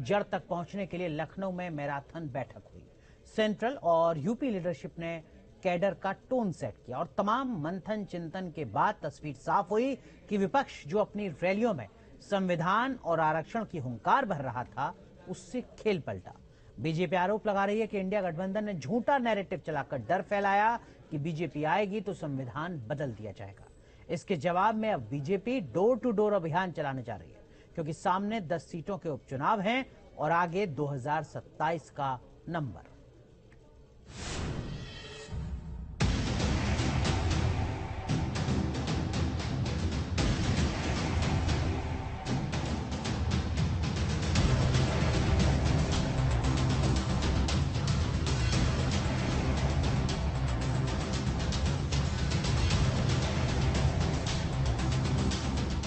जड़ तक पहुंचने के लिए लखनऊ में मैराथन बैठक हुई। सेंट्रल और यूपी लीडरशिप ने कैडर का टोन सेट किया और तमाम मंथन चिंतन के बाद तस्वीर साफ हुई कि विपक्ष जो अपनी रैलियों में संविधान और आरक्षण की हुंकार भर रहा था, उससे खेल पलटा। बीजेपी आरोप लगा रही है कि इंडिया गठबंधन ने झूठा नैरेटिव चलाकर डर फैलाया कि बीजेपी आएगी तो संविधान बदल दिया जाएगा। इसके जवाब में अब बीजेपी डोर टू डोर अभियान चलाने जा रही है, क्योंकि सामने 10 सीटों के उपचुनाव हैं और आगे 2027 का नंबर।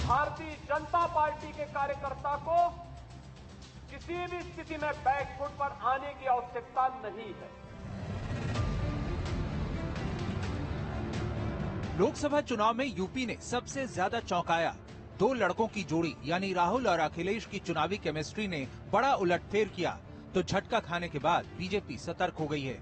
भारतीय जनता पार्टी के कार्यकर्ता को किसी भी स्थिति में बैकफुट पर आने की आवश्यकता नहीं है। लोकसभा चुनाव में यूपी ने सबसे ज्यादा चौंकाया। 2 लड़कों की जोड़ी यानी राहुल और अखिलेश की चुनावी केमिस्ट्री ने बड़ा उलटफेर किया, तो झटका खाने के बाद बीजेपी सतर्क हो गई है।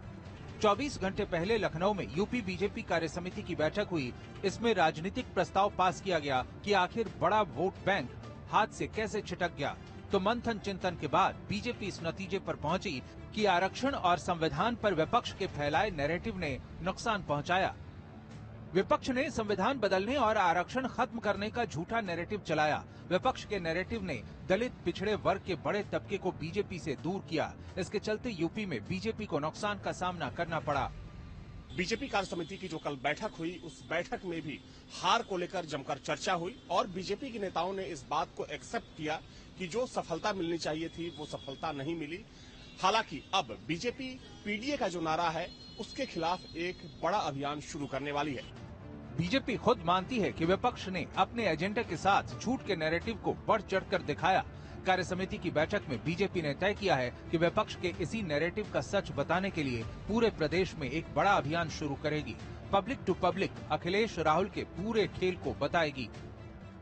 24 घंटे पहले लखनऊ में यूपी बीजेपी कार्यसमिति की बैठक हुई। इसमें राजनीतिक प्रस्ताव पास किया गया कि आखिर बड़ा वोट बैंक हाथ से कैसे छिटक गया। तो मंथन चिंतन के बाद बीजेपी इस नतीजे पर पहुंची कि आरक्षण और संविधान पर विपक्ष के फैलाए नैरेटिव ने नुकसान पहुंचाया। विपक्ष ने संविधान बदलने और आरक्षण खत्म करने का झूठा नैरेटिव चलाया। विपक्ष के नैरेटिव ने दलित पिछड़े वर्ग के बड़े तबके को बीजेपी से दूर किया। इसके चलते यूपी में बीजेपी को नुकसान का सामना करना पड़ा। बीजेपी कार्य समिति की जो कल बैठक हुई, उस बैठक में भी हार को लेकर जमकर चर्चा हुई और बीजेपी के नेताओं ने इस बात को एक्सेप्ट किया कि जो सफलता मिलनी चाहिए थी वो सफलता नहीं मिली। हालांकि अब बीजेपी पीडीए का जो नारा है उसके खिलाफ एक बड़ा अभियान शुरू करने वाली है। बीजेपी खुद मानती है कि विपक्ष ने अपने एजेंडे के साथ झूठ के नैरेटिव को बढ़ चढ़कर दिखाया। कार्य समिति की बैठक में बीजेपी ने तय किया है कि विपक्ष के इसी नैरेटिव का सच बताने के लिए पूरे प्रदेश में एक बड़ा अभियान शुरू करेगी। Public to public Akhilesh Rahul के पूरे खेल को बताएगी।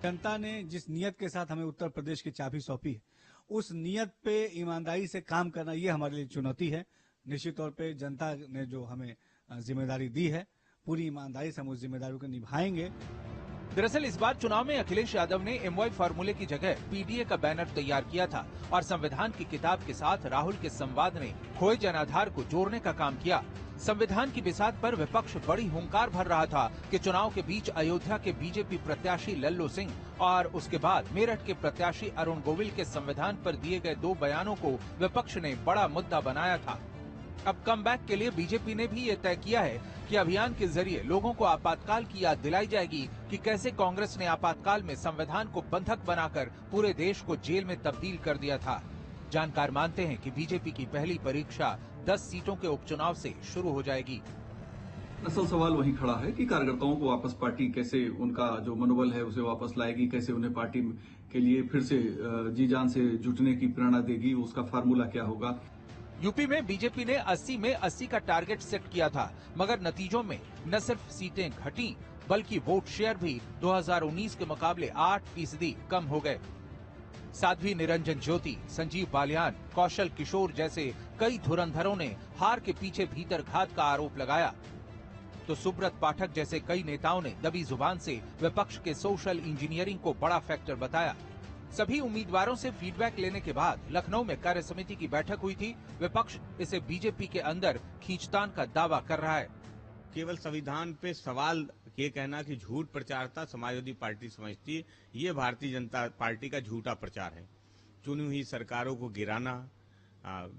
जनता ने जिस नियत के साथ हमें उत्तर प्रदेश की चाबी सौंपी है, उस नियत पे ईमानदारी से काम करना ये हमारे लिए चुनौती है। निश्चित तौर पे जनता ने जो हमें जिम्मेदारी दी है, पूरी ईमानदारी से हम उस जिम्मेदारी को निभाएंगे। दरअसल इस बार चुनाव में अखिलेश यादव ने MY फार्मूले की जगह पीडीए का बैनर तैयार किया था और संविधान की किताब के साथ राहुल के संवाद ने खोए जनाधार को जोड़ने का काम किया। संविधान की बिसात पर विपक्ष बड़ी हुंकार भर रहा था कि चुनाव के बीच अयोध्या के बीजेपी प्रत्याशी लल्लू सिंह और उसके बाद मेरठ के प्रत्याशी अरुण गोविल के संविधान पर दिए गए 2 बयानों को विपक्ष ने बड़ा मुद्दा बनाया था। अब कमबैक के लिए बीजेपी ने भी ये तय किया है कि अभियान के जरिए लोगों को आपातकाल की याद दिलाई जाएगी कि कैसे कांग्रेस ने आपातकाल में संविधान को बंधक बनाकर पूरे देश को जेल में तब्दील कर दिया था। जानकार मानते हैं कि बीजेपी की पहली परीक्षा 10 सीटों के उपचुनाव से शुरू हो जाएगी। असल सवाल वही खड़ा है कि कार्यकर्ताओं को वापस पार्टी कैसे उनका जो मनोबल है उसे वापस लाएगी, कैसे उन्हें पार्टी के लिए फिर से जी जान से जुटने की प्रेरणा देगी, उसका फार्मूला क्या होगा। यूपी में बीजेपी ने 80 में 80 का टारगेट सेट किया था, मगर नतीजों में न सिर्फ सीटें घटी बल्कि वोट शेयर भी 2019 के मुकाबले 8% कम हो गए। साध्वी निरंजन ज्योति, संजीव बालियान, कौशल किशोर जैसे कई धुरंधरों ने हार के पीछे भीतर घात का आरोप लगाया, तो सुब्रत पाठक जैसे कई नेताओं ने दबी जुबान से विपक्ष के सोशल इंजीनियरिंग को बड़ा फैक्टर बताया। सभी उम्मीदवारों से फीडबैक लेने के बाद लखनऊ में कार्य समिति की बैठक हुई थी। विपक्ष इसे बीजेपी के अंदर खींचतान का दावा कर रहा है। केवल संविधान पे सवाल ये कहना कि झूठ प्रचार था, समाजवादी पार्टी समझती है ये भारतीय जनता पार्टी का झूठा प्रचार है। चुनी हुई सरकारों को गिराना,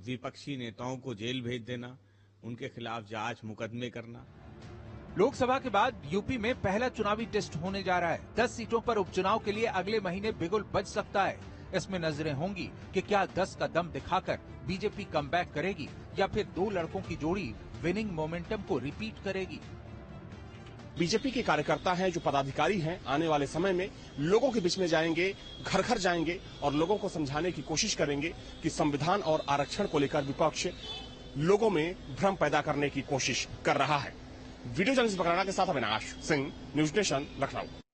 विपक्षी नेताओं को जेल भेज देना, उनके खिलाफ जांच मुकदमे करना। लोकसभा के बाद यूपी में पहला चुनावी टेस्ट होने जा रहा है। 10 सीटों पर उपचुनाव के लिए अगले महीने बिगुल बज सकता है। इसमें नजरें होंगी कि क्या 10 का दम दिखाकर बीजेपी कमबैक करेगी या फिर 2 लड़कों की जोड़ी विनिंग मोमेंटम को रिपीट करेगी। बीजेपी के कार्यकर्ता हैं, जो पदाधिकारी हैं, आने वाले समय में लोगों के बीच में जाएंगे, घर घर जाएंगे और लोगों को समझाने की कोशिश करेंगे कि संविधान और आरक्षण को लेकर विपक्ष लोगों में भ्रम पैदा करने की कोशिश कर रहा है। वीडियो जर्नलिस्ट बकराना के साथ अविनाश सिंह, न्यूज नेशन, लखनऊ।